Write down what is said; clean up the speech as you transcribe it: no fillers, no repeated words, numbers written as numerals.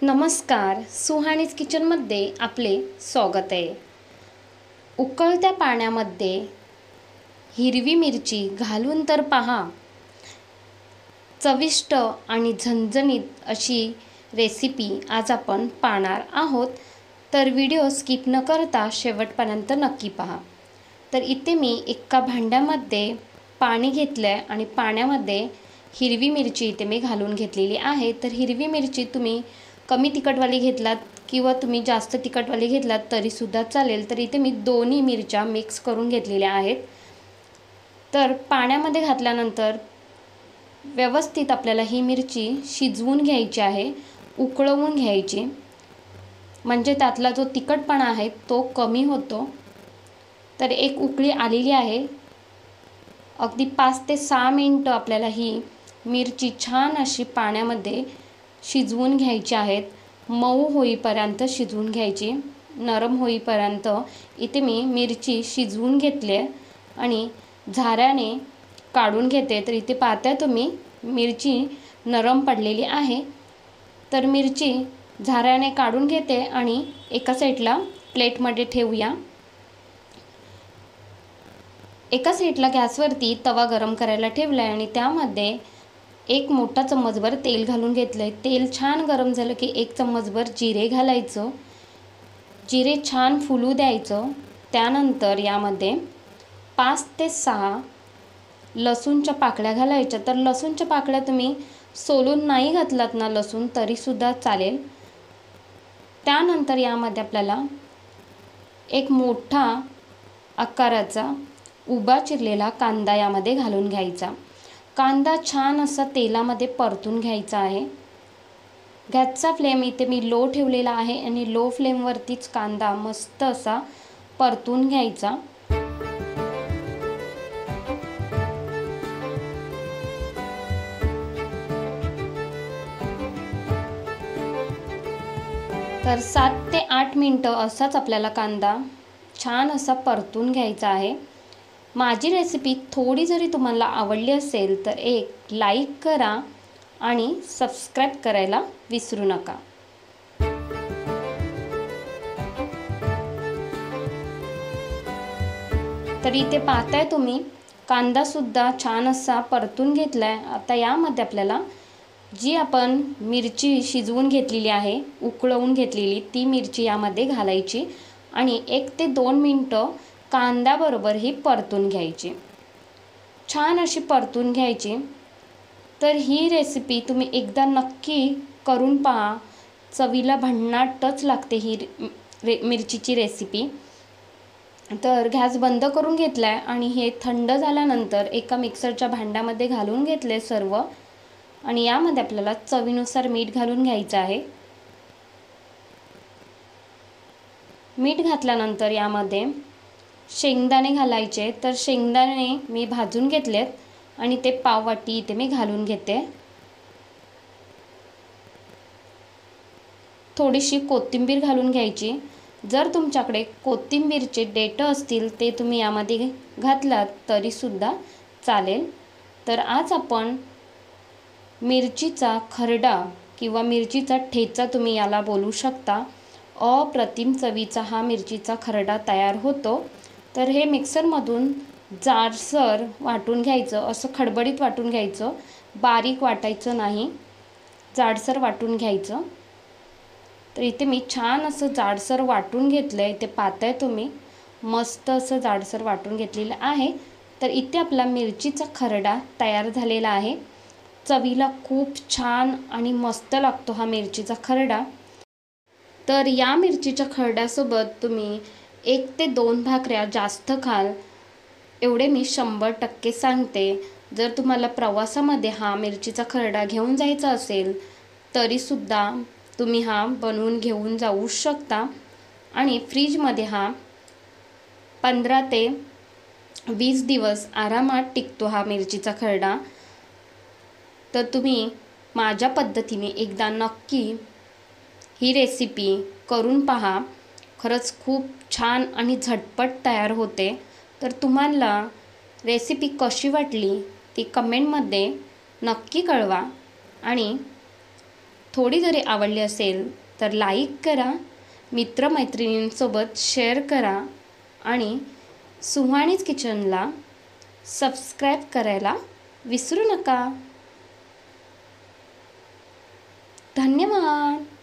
नमस्कार, सुहानीज किचनमध्ये आपले स्वागत आहे। उकळत्या पाण्यामध्ये हिरवी मिरची घालून तर पहा, चविष्ट आणि झणझणीत अशी रेसिपी आज आपण पाहणार आहोत। तर व्हिडिओ स्किप न करता शेवटपर्यंत नक्की पहा। तर इथे मी एका भांड्यामध्ये पाणी घेतले आणि पाण्यामध्ये हिरवी मिरची इथे मी घालून घेतलेली आहे। तर हिरवी मिरची तुम्ही कमी तिखटवाली घेतलात किंवा तुम्ही जास्त तिखटवाली घेतलात तरी सुद्धा चालेल। तर इथे मी दोन्ही मिरच्या मिक्स करून घेतलेल्या आहेत। तर पाण्यामध्ये घातल्यानंतर व्यवस्थित आपल्याला ही मिरची शिजवून घ्यायची आहे, उकळवून घ्यायची, म्हणजे त्यातला जो तिखटपणा आहे तो कमी होतो। तर एक उकळी आलेली आहे। अगदी 5 ते 6 मिनिटं आपल्याला ही मिरची छान अशी पाण्यामध्ये शिजवून घ्यायची आहेत। मऊ होईपर्यंत शिजवून घ्यायची, नरम होईपर्यंत इथे मी मिरची शिजवून घेतली आणि झाऱ्याने काढून घेते। तर इथे पाहताय तुम्ही मिरची नरम पडलेली आहे। तर मिरची झाऱ्याने काढून घेते आणि एका साईडला प्लेटमध्ये ठेवूया। एका साईडला गॅसवरती तवा गरम करायला ठेवला आहे आणि त्यामध्ये एक मोठा चम्मचभर तेल घालून घेतलंय। तेल छान गरम झालं की 1 चम्मचभर जिरे घालायचं। जिरे छान फुलू द्यायचं। त्यानंतर यामध्ये 5 ते 6 लसूणच्या पाकळ्या घालायच्या। तर लसूणच्या पाकळ्या तुम्ही सोलून नाही घातलात ना लसूण तरी सुद्धा चालेल। त्यानंतर यामध्ये आपल्याला एक मोठा आकाराचा उभा चिरलेला कांदा यामध्ये घालून घ्यायचा। कांदा छान असा तेलामध्ये परतून घ्यायचा आहे। गॅसचा फ्लेम इथे मी लो ठेवलेला आहे आणि लो फ्लेमवरतीच कांदा मस्त असा परतून घ्यायचा। तर 7 ते 8 मिनिटं असाच आपल्याला कांदा छान असा परतून घ्यायचा आहे। माझी रेसिपी थोडी जरी तुम्हाला आवडली असेल तर एक लाईक करा आणि सबस्क्राईब करायला विसरू नका। तर इथे पाहताय तुम्ही कांदा सुद्धा छान असा परतून घेतलाय। आता यामध्ये आपल्याला जी आपण मिरची शिजवून घेतलेली आहे, उकळवून घेतलेली ती मिरची यामध्ये घालायची आणि 1 ते 2 मिनिटं कांद्याबरोबर ही परतून घ्यायची, छान अशी परतून घ्यायची। तर ही रेसिपी तुम्ही एकदा नक्की करून पहा, चवीला भन्नाटच लागते ही मिरचीची रेसिपी। तर गॅस बंद करून घेतलाय आणि हे थंड झाल्यानंतर एका मिक्सरच्या भांड्यामध्ये घालून घेतले सर्व आणि यामध्ये आपल्याला चवीनुसार मीठ घालून घ्यायचं आहे। मीठ घातल्यानंतर यामध्ये शेंगदाणे घालायचे। तर शेंगदाणे मी भाजून घेतलेत आणि ते पाव वाटी इथे मी घालून घेते। थोडीशी कोथिंबीर घालून घ्यायची। जर तुमच्याकडे कोथिंबीरचे देठं असतील ते तुम्ही यामध्ये घातलात तरी सुद्धा चालेल। तर आज आपण मिरचीचा खरडा किंवा मिरचीचा ठेचा तुम्ही याला बोलू शकता, अप्रतिम चवीचा हा मिरचीचा खरडा तयार होतो। तर हे मिक्सरमधून जाडसर वाटून घ्यायचं, असं खडबडीत वाटून घ्यायचं, बारीक वाटायचं नाही, जाडसर वाटून घ्यायचं। तर इथे मी छान असं जाडसर वाटून घेतलं आहे। इथे पाहताय तुम्ही मस्त असं जाडसर वाटून घेतलेलं आहे। तर इथे आपला मिरचीचा खरडा तयार झालेला आहे। चवीला खूप छान आणि मस्त लागतो हा मिरचीचा खरडा। तर या मिरचीच्या खरड्यासोबत तुम्ही 1 ते 2 भाकऱ्या जास्त खाल एवढे मी 100% सांगते। जर तुम्हाला प्रवासामध्ये हा मिरचीचा खरडा घेऊन जायचा असेल तरीसुद्धा तुम्ही हा बनवून घेऊन जाऊ शकता आणि फ्रीजमध्ये हा 15 ते 20 दिवस आरामात टिकतो हा मिरचीचा खरडा। तर तुम्ही माझ्या पद्धतीने एकदा नक्की ही रेसिपी करून पहा, खरंच खूप छान आणि झटपट तयार होते। तर तुम्हाला रेसिपी कशी वाटली ती कमेंटमध्ये नक्की कळवा आणि थोडी जरी आवडली असेल तर लाईक करा, मित्रमैत्रिणींसोबत शेअर करा आणि सुहाणीज किचनला सबस्क्राईब करायला विसरू नका. धन्यवाद.